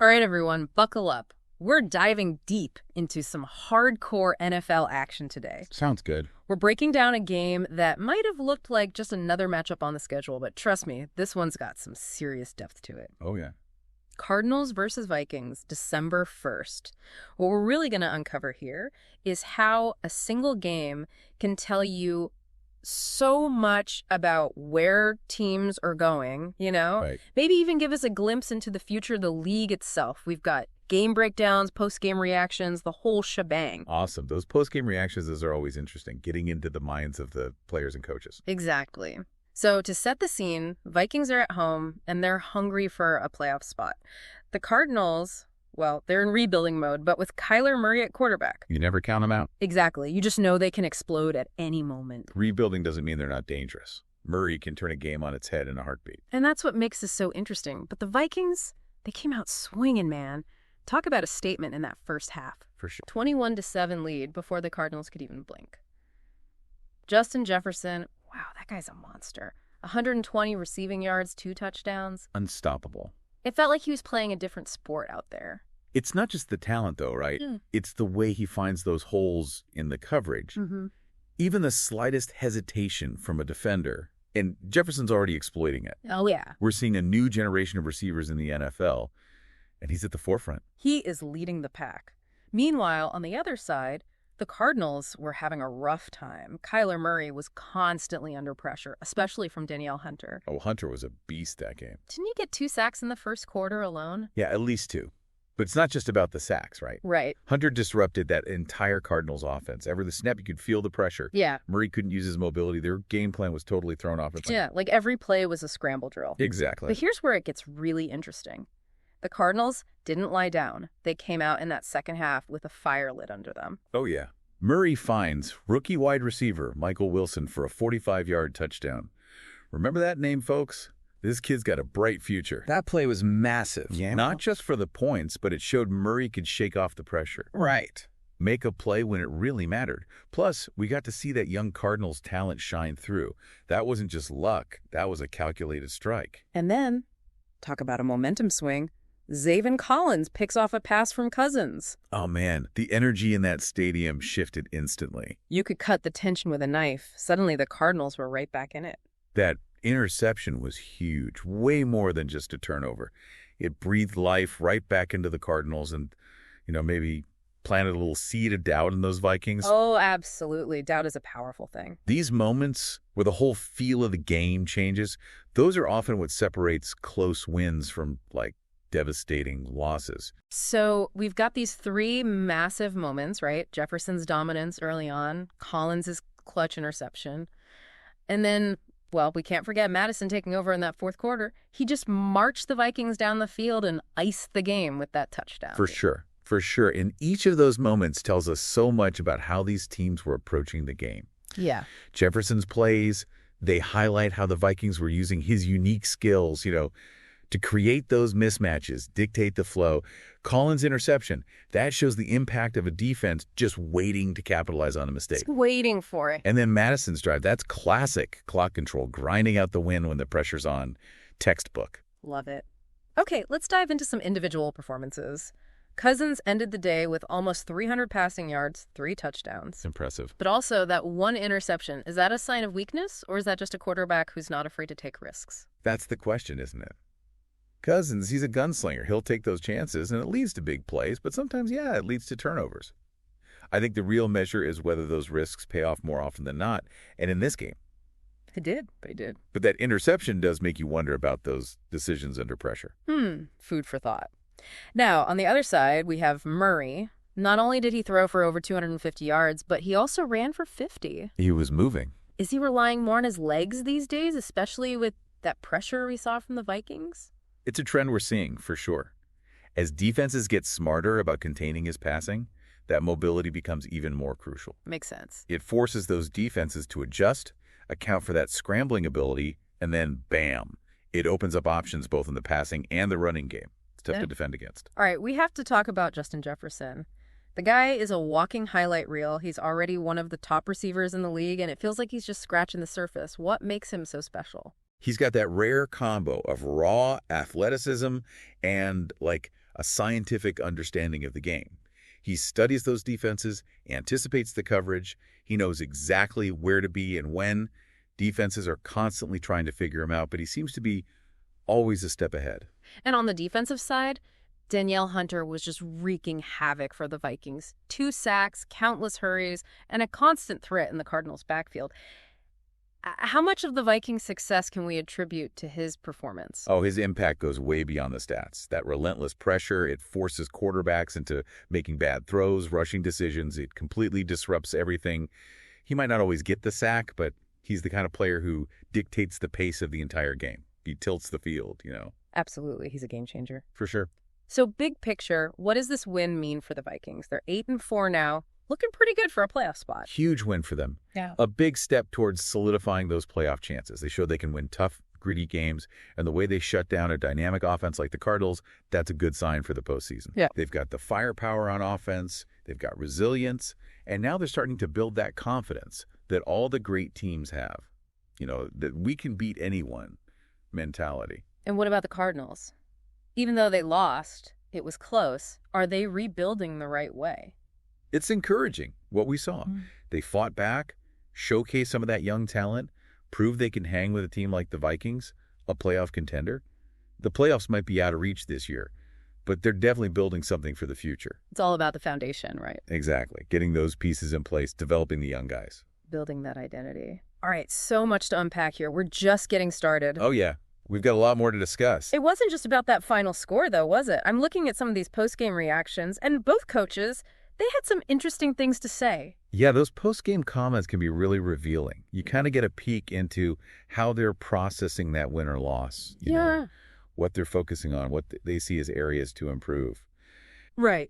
All right, everyone, buckle up. We're diving deep into some hardcore NFL action today. Sounds good. We're breaking down a game that might have looked like just another matchup on the schedule, but trust me, this one's got some serious depth to it. Oh, yeah. Cardinals versus Vikings, December 1st. What we're really going to uncover here is how a single game can tell you so much about where teams are going, you know? Right. Maybe even give us a glimpse into the future of the league itself. We've got game breakdowns, post-game reactions, the whole shebang. Awesome. Those post-game reactions, those are always interesting, getting into the minds of the players and coaches. Exactly. So to set the scene, Vikings are at home, and they're hungry for a playoff spot. The Cardinals, well, they're in rebuilding mode, but with Kyler Murray at quarterback. You never count them out. Exactly. You just know they can explode at any moment. Rebuilding doesn't mean they're not dangerous. Murray can turn a game on its head in a heartbeat. And that's what makes this so interesting. But the Vikings, they came out swinging, man. Talk about a statement in that first half. For sure. 21-7 lead before the Cardinals could even blink. Justin Jefferson, wow, that guy's a monster. 120 receiving yards, 2 touchdowns. Unstoppable. It felt like he was playing a different sport out there. It's not just the talent, though, right? It's the way he finds those holes in the coverage. Even the slightest hesitation from a defender, and Jefferson's already exploiting it. Oh, yeah. We're seeing a new generation of receivers in the NFL, and he's at the forefront. He is leading the pack. Meanwhile, on the other side, the Cardinals were having a rough time. Kyler Murray was constantly under pressure, especially from Danielle Hunter. Oh, Hunter was a beast that game. Didn't he get 2 sacks in the first quarter alone? Yeah, at least 2. But it's not just about the sacks, right? Right. Hunter disrupted that entire Cardinals offense. Every the snap, you could feel the pressure. Yeah. Murray couldn't use his mobility. Their game plan was totally thrown off. Yeah, like every play was a scramble drill. Exactly. But here's where it gets really interesting. The Cardinals didn't lie down. They came out in that second half with a fire lit under them. Oh, yeah. Murray finds rookie wide receiver Michael Wilson for a 45-yard touchdown. Remember that name, folks? This kid's got a bright future. That play was massive. Yeah. Not just for the points, but it showed Murray could shake off the pressure. Right. Make a play when it really mattered. Plus, we got to see that young Cardinals talent shine through. That wasn't just luck. That was a calculated strike. And then, talk about a momentum swing, Zaven Collins picks off a pass from Cousins. Oh, man. The energy in that stadium shifted instantly. You could cut the tension with a knife. Suddenly, the Cardinals were right back in it. That interception was huge, way more than just a turnover. It breathed life right back into the Cardinals and, maybe planted a little seed of doubt in those Vikings. Oh, absolutely. Doubt is a powerful thing. These moments where the whole feel of the game changes, those are often what separates close wins from, devastating losses. So we've got these 3 massive moments, right? Jefferson's dominance early on, Collins' clutch interception, and then, well, we can't forget Madison taking over in that fourth quarter. He just marched the Vikings down the field and iced the game with that touchdown. For sure. For sure. And each of those moments tells us so much about how these teams were approaching the game. Yeah. Jefferson's plays, they highlight how the Vikings were using his unique skills, to create those mismatches, dictate the flow. Collins' interception, that shows the impact of a defense just waiting to capitalize on a mistake. Just waiting for it. And then Madison's drive, that's classic clock control, grinding out the win when the pressure's on. Textbook. Love it. Okay, let's dive into some individual performances. Cousins ended the day with almost 300 passing yards, 3 touchdowns. Impressive. But also that 1 interception, is that a sign of weakness, or is that just a quarterback who's not afraid to take risks? That's the question, isn't it? Cousins, he's a gunslinger. He'll take those chances, and it leads to big plays, but sometimes, it leads to turnovers. I think the real measure is whether those risks pay off more often than not, and in this game. They did. But that interception does make you wonder about those decisions under pressure. Food for thought. Now, on the other side, we have Murray. Not only did he throw for over 250 yards, but he also ran for 50. He was moving. Is he relying more on his legs these days, especially with that pressure we saw from the Vikings? It's a trend we're seeing, for sure. As defenses get smarter about containing his passing, that mobility becomes even more crucial. Makes sense. It forces those defenses to adjust, account for that scrambling ability, and then, bam, it opens up options both in the passing and the running game. It's tough to defend against. All right, we have to talk about Justin Jefferson. The guy is a walking highlight reel. He's already one of the top receivers in the league, and it feels like he's just scratching the surface. What makes him so special? He's got that rare combo of raw athleticism and, a scientific understanding of the game. He studies those defenses, anticipates the coverage. He knows exactly where to be and when. Defenses are constantly trying to figure him out, but he seems to be always a step ahead. And on the defensive side, Danielle Hunter was just wreaking havoc for the Vikings. 2 sacks, countless hurries, and a constant threat in the Cardinals' backfield. How much of the Vikings' success can we attribute to his performance? Oh, his impact goes way beyond the stats. That relentless pressure, it forces quarterbacks into making bad throws, rushing decisions. It completely disrupts everything. He might not always get the sack, but he's the kind of player who dictates the pace of the entire game. He tilts the field, Absolutely. He's a game changer. For sure. So big picture, what does this win mean for the Vikings? They're 8-4 now, looking pretty good for a playoff spot. Huge win for them. Yeah. A big step towards solidifying those playoff chances. They showed they can win tough, gritty games, and the way they shut down a dynamic offense like the Cardinals, that's a good sign for the postseason. Yeah. They've got the firepower on offense, they've got resilience, and now they're starting to build that confidence that all the great teams have. That we can beat anyone mentality. And what about the Cardinals? Even though they lost, it was close. Are they rebuilding the right way? It's encouraging what we saw. They fought back, showcased some of that young talent, proved they can hang with a team like the Vikings, a playoff contender. The playoffs might be out of reach this year, but they're definitely building something for the future. It's all about the foundation, right? Exactly. Getting those pieces in place, developing the young guys. Building that identity. All right, so much to unpack here. We're just getting started. Oh, yeah. We've got a lot more to discuss. It wasn't just about that final score, though, was it? I'm looking at some of these post-game reactions, and both coaches, they had some interesting things to say. Yeah, those post-game comments can be really revealing. You kind of get a peek into how they're processing that win or loss. You know, what they're focusing on, what they see as areas to improve. Right.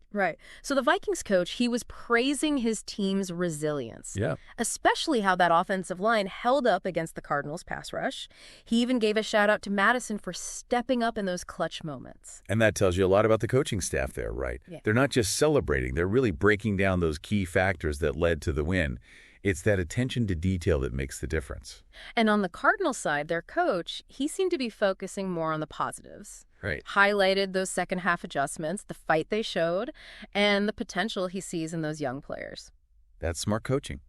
So the Vikings coach, he was praising his team's resilience. Yeah. Especially how that offensive line held up against the Cardinals' pass rush. He even gave a shout out to Madison for stepping up in those clutch moments. And that tells you a lot about the coaching staff there, right? Yeah. They're not just celebrating. They're really breaking down those key factors that led to the win. It's that attention to detail that makes the difference. And on the Cardinals side, their coach, he seemed to be focusing more on the positives. Right. Highlighted those second half adjustments, the fight they showed, and the potential he sees in those young players. That's smart coaching.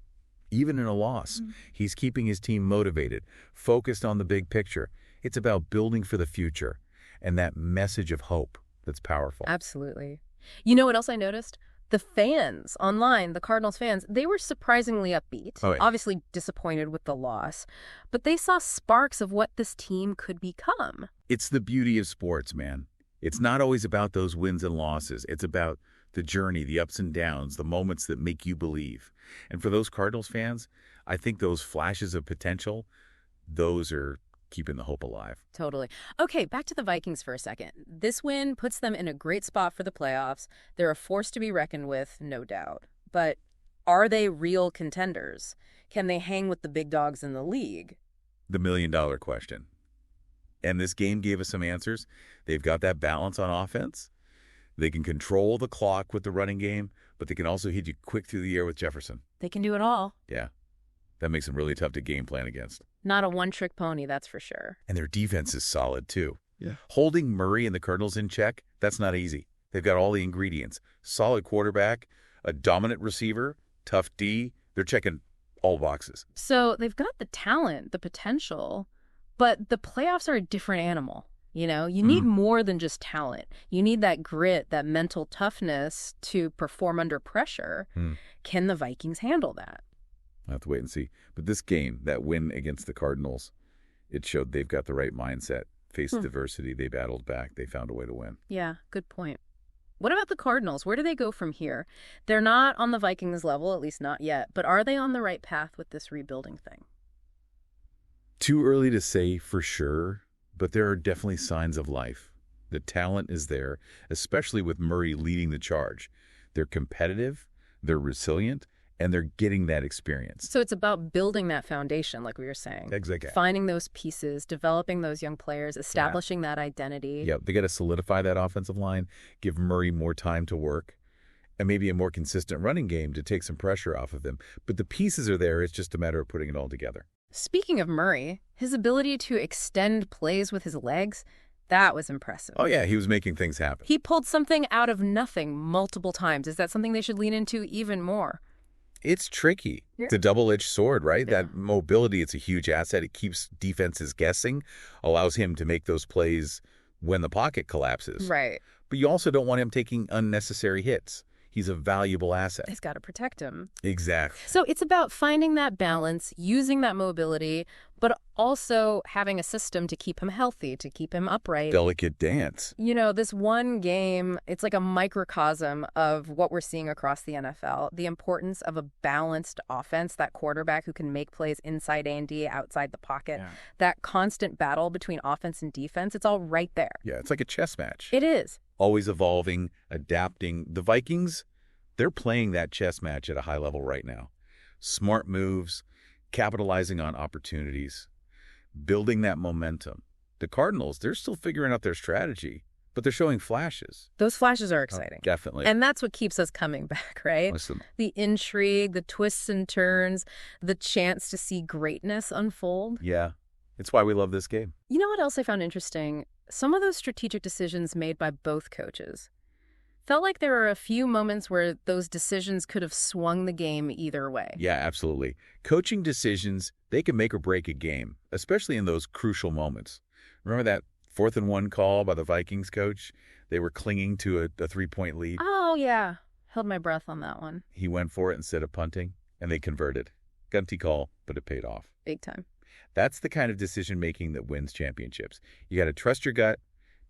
Even in a loss, he's keeping his team motivated, focused on the big picture. It's about building for the future and that message of hope that's powerful. Absolutely. You know what else I noticed? The fans online, the Cardinals fans, they were surprisingly upbeat, Oh, yeah. Obviously disappointed with the loss, but they saw sparks of what this team could become. It's the beauty of sports, man. It's not always about those wins and losses. It's about the journey, the ups and downs, the moments that make you believe. And for those Cardinals fans, I think those flashes of potential, those are keeping the hope alive. Totally. Okay, back to the Vikings for a second. This win puts them in a great spot for the playoffs. They're a force to be reckoned with, no doubt. But are they real contenders? Can they hang with the big dogs in the league? The million-dollar question. And this game gave us some answers. They've got that balance on offense. They can control the clock with the running game, but they can also hit you quick through the air with Jefferson. They can do it all. Yeah. That makes them really tough to game plan against. Not a one-trick pony, that's for sure. And their defense is solid, too. Yeah. Holding Murray and the Cardinals in check, that's not easy. They've got all the ingredients. Solid quarterback, a dominant receiver, tough D. They're checking all boxes. So they've got the talent, the potential, but the playoffs are a different animal. You need more than just talent. You need that grit, that mental toughness to perform under pressure. Can the Vikings handle that? I'll have to wait and see. But this game, that win against the Cardinals, it showed they've got the right mindset. Faced adversity, they battled back, they found a way to win. Yeah, good point. What about the Cardinals? Where do they go from here? They're not on the Vikings level, at least not yet, but are they on the right path with this rebuilding thing? Too early to say for sure, but there are definitely signs of life. The talent is there, especially with Murray leading the charge. They're competitive, they're resilient, and they're getting that experience. So it's about building that foundation, like we were saying. Exactly. Finding those pieces, developing those young players, establishing that identity. Yeah, they got to solidify that offensive line, give Murray more time to work, and maybe a more consistent running game to take some pressure off of him. But the pieces are there. It's just a matter of putting it all together. Speaking of Murray, his ability to extend plays with his legs, That was impressive. Oh, yeah, he was making things happen. He pulled something out of nothing multiple times. Is that something they should lean into even more? It's tricky. Yeah. It's a double-edged sword, right? Yeah. That mobility, it's a huge asset. It keeps defenses guessing, allows him to make those plays when the pocket collapses. Right. But you also don't want him taking unnecessary hits. He's a valuable asset. He's got to protect him. Exactly. So it's about finding that balance, using that mobility, but also having a system to keep him healthy, to keep him upright. Delicate dance. You know, this one game, it's like a microcosm of what we're seeing across the NFL. The importance of a balanced offense, that quarterback who can make plays inside A&D, outside the pocket, that constant battle between offense and defense, it's all right there. Yeah, it's like a chess match. It is. Always evolving, adapting. The Vikings, they're playing that chess match at a high level right now. Smart moves, capitalizing on opportunities, building that momentum. The Cardinals, they're still figuring out their strategy, but they're showing flashes. Those flashes are exciting. Oh, definitely. And that's what keeps us coming back, right? Listen. The intrigue, the twists and turns, the chance to see greatness unfold. Yeah, it's why we love this game. You know what else I found interesting? Some of those strategic decisions made by both coaches. Felt like there were a few moments where those decisions could have swung the game either way. Yeah, absolutely. Coaching decisions, they can make or break a game, especially in those crucial moments. Remember that 4th and 1 call by the Vikings coach? They were clinging to a 3-point lead. Oh, yeah. Held my breath on that one. He went for it instead of punting, and they converted. Gunty call, but it paid off. Big time. That's the kind of decision-making that wins championships. You got to trust your gut,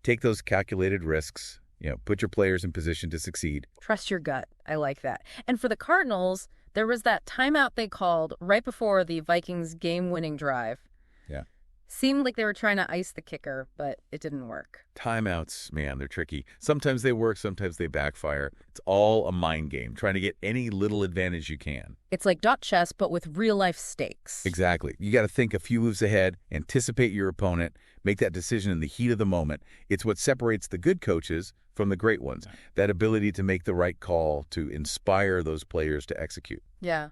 take those calculated risks, put your players in position to succeed. Trust your gut. I like that. And for the Cardinals, there was that timeout they called right before the Vikings game-winning drive. Yeah. Seemed like they were trying to ice the kicker, but it didn't work. Timeouts, man, they're tricky. Sometimes they work, sometimes they backfire. It's all a mind game, trying to get any little advantage you can. It's like dot chess, but with real-life stakes. Exactly. You got to think a few moves ahead, anticipate your opponent, make that decision in the heat of the moment. It's what separates the good coaches from the great ones, that ability to make the right call, to inspire those players to execute. Yeah.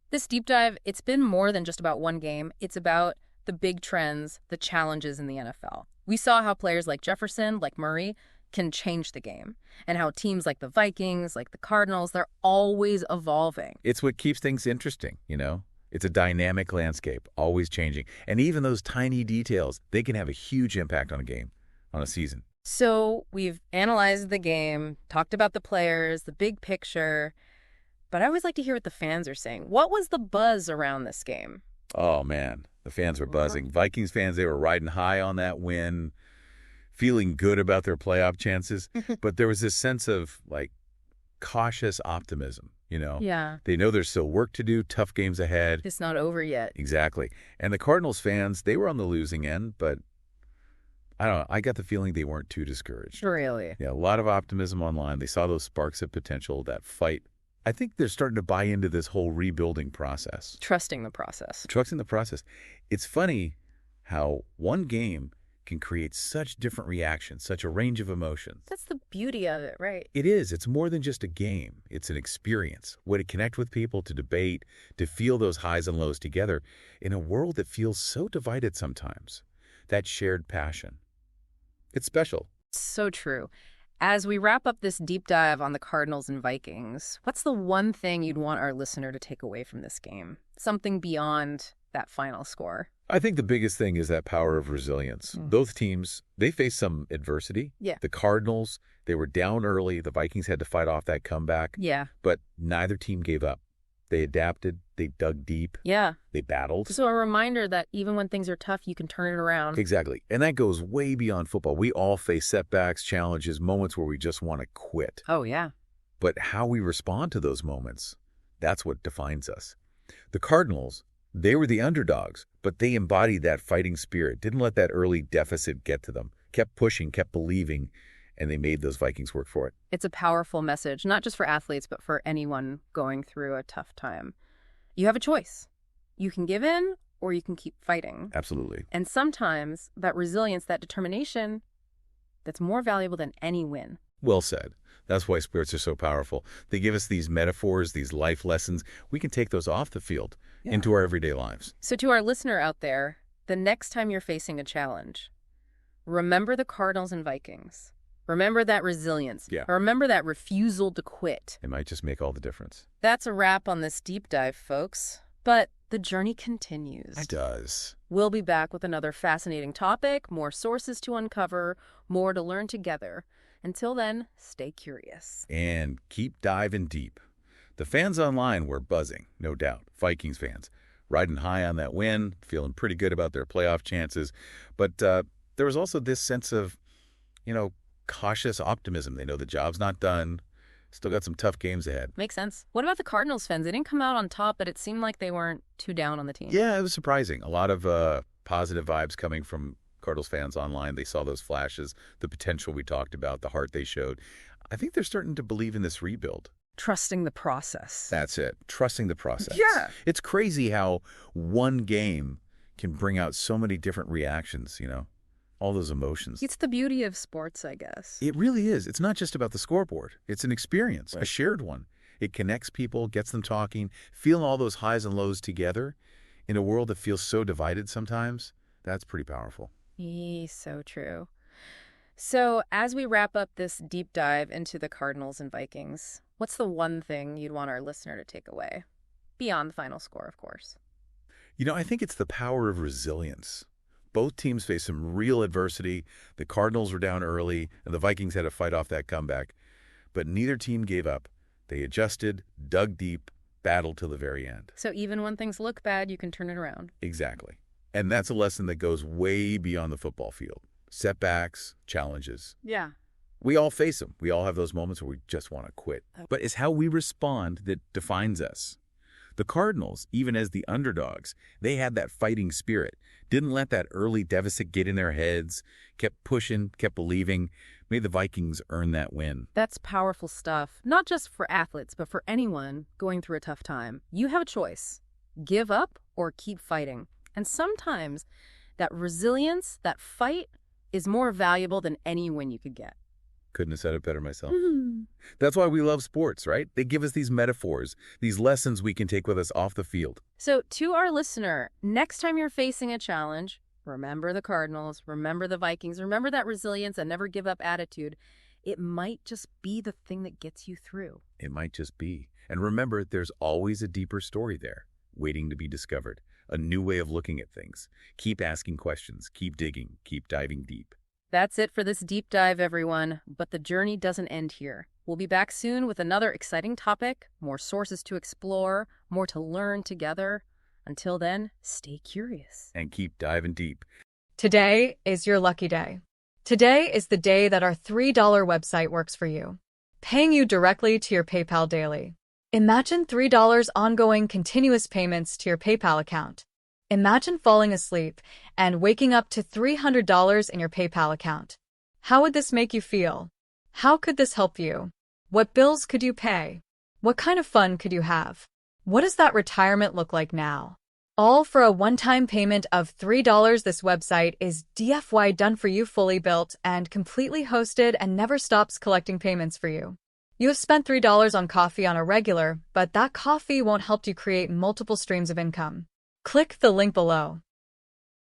This deep dive, it's been more than just about one game. It's about the big trends, the challenges in the NFL. We saw how players like Jefferson, like Murray, can change the game, and how teams like the Vikings, like the Cardinals, they're always evolving. It's what keeps things interesting, It's a dynamic landscape, always changing. And even those tiny details, they can have a huge impact on a game, on a season. So we've analyzed the game, talked about the players, the big picture, but I always like to hear what the fans are saying. What was the buzz around this game? Oh, man, the fans were buzzing. Vikings fans, they were riding high on that win, feeling good about their playoff chances. But there was this sense of, cautious optimism, Yeah. They know there's still work to do, tough games ahead. It's not over yet. Exactly. And the Cardinals fans, they were on the losing end, but I don't know. I got the feeling they weren't too discouraged. Really? Yeah, a lot of optimism online. They saw those sparks of potential, that fight. I think they're starting to buy into this whole rebuilding process. Trusting the process. Trusting the process. It's funny how one game can create such different reactions, such a range of emotions. That's the beauty of it, right? It is. It's more than just a game. It's an experience. A way to connect with people, to debate, to feel those highs and lows together in a world that feels so divided sometimes. That shared passion. It's special. So true. As we wrap up this deep dive on the Cardinals and Vikings, what's the one thing you'd want our listener to take away from this game? Something beyond that final score. I think the biggest thing is that power of resilience. Both teams, they faced some adversity. Yeah. The Cardinals, they were down early. The Vikings had to fight off that comeback. Yeah. But neither team gave up. They adapted. They dug deep. Yeah. They battled. So a reminder that even when things are tough, you can turn it around. Exactly. And that goes way beyond football. We all face setbacks, challenges, moments where we just want to quit. Oh, yeah. But how we respond to those moments, that's what defines us. The Cardinals, they were the underdogs, but they embodied that fighting spirit, didn't let that early deficit get to them, kept pushing, kept believing, and they made those Vikings work for it. It's a powerful message, not just for athletes, but for anyone going through a tough time. You have a choice. You can give in or you can keep fighting. Absolutely. And sometimes that resilience, that determination, that's more valuable than any win. Well said. That's why sports are so powerful. They give us these metaphors, these life lessons. We can take those off the field into our everyday lives. So to our listener out there, the next time you're facing a challenge, Remember the Cardinals and Vikings. Remember that resilience. Yeah. Remember that refusal to quit. It might just make all the difference. That's a wrap on this deep dive, folks. But the journey continues. It does. We'll be back with another fascinating topic, more sources to uncover, more to learn together. Until then, stay curious. And keep diving deep. The fans online were buzzing, no doubt. Vikings fans, riding high on that win, feeling pretty good about their playoff chances. But there was also this sense of, cautious optimism. They know the job's not done. Still got some tough games ahead. Makes sense. What about the Cardinals fans? They didn't come out on top, but it seemed like they weren't too down on the team. Yeah, it was surprising. A lot of positive vibes coming from Cardinals fans online. They saw those flashes, the potential we talked about, the heart they showed. I think they're starting to believe in this rebuild. Trusting the process. That's it. Trusting the process. Yeah. It's crazy how one game can bring out so many different reactions, all those emotions. It's the beauty of sports, I guess. It really is. It's not just about the scoreboard. It's an experience, a shared one. It connects people, gets them talking, feeling all those highs and lows together in a world that feels so divided sometimes. That's pretty powerful. So true. So as we wrap up this deep dive into the Cardinals and Vikings, what's the one thing you'd want our listener to take away? Beyond the final score, of course. I think it's the power of resilience. Both teams faced some real adversity. The Cardinals were down early, and the Vikings had to fight off that comeback. But neither team gave up. They adjusted, dug deep, battled till the very end. So even when things look bad, you can turn it around. Exactly. And that's a lesson that goes way beyond the football field. Setbacks, challenges. Yeah. We all face them. We all have those moments where we just want to quit. But it's how we respond that defines us. The Cardinals, even as the underdogs, they had that fighting spirit. Didn't let that early deficit get in their heads. Kept pushing, kept believing. Made the Vikings earn that win. That's powerful stuff. Not just for athletes, but for anyone going through a tough time. You have a choice. Give up or keep fighting. And sometimes that resilience, that fight, is more valuable than any win you could get. Couldn't have said it better myself. That's why we love sports, right? They give us these metaphors, these lessons we can take with us off the field. So to our listener, next time you're facing a challenge, remember the Cardinals, remember the Vikings, remember that resilience and never give up attitude. It might just be the thing that gets you through. It might just be. And remember, there's always a deeper story there, waiting to be discovered. A new way of looking at things. Keep asking questions, keep digging, keep diving deep. That's it for this deep dive, everyone. But the journey doesn't end here. We'll be back soon with another exciting topic, more sources to explore, more to learn together. Until then, stay curious. And keep diving deep. Today is your lucky day. Today is the day that our $3 website works for you, paying you directly to your PayPal daily. Imagine $3 ongoing continuous payments to your PayPal account. Imagine falling asleep and waking up to $300 in your PayPal account. How would this make you feel? How could this help you? What bills could you pay? What kind of fun could you have? What does that retirement look like now? All for a one-time payment of $3. This website is DFY done for you, fully built and completely hosted, and never stops collecting payments for you. You have spent $3 on coffee on a regular, but that coffee won't help you create multiple streams of income. Click the link below.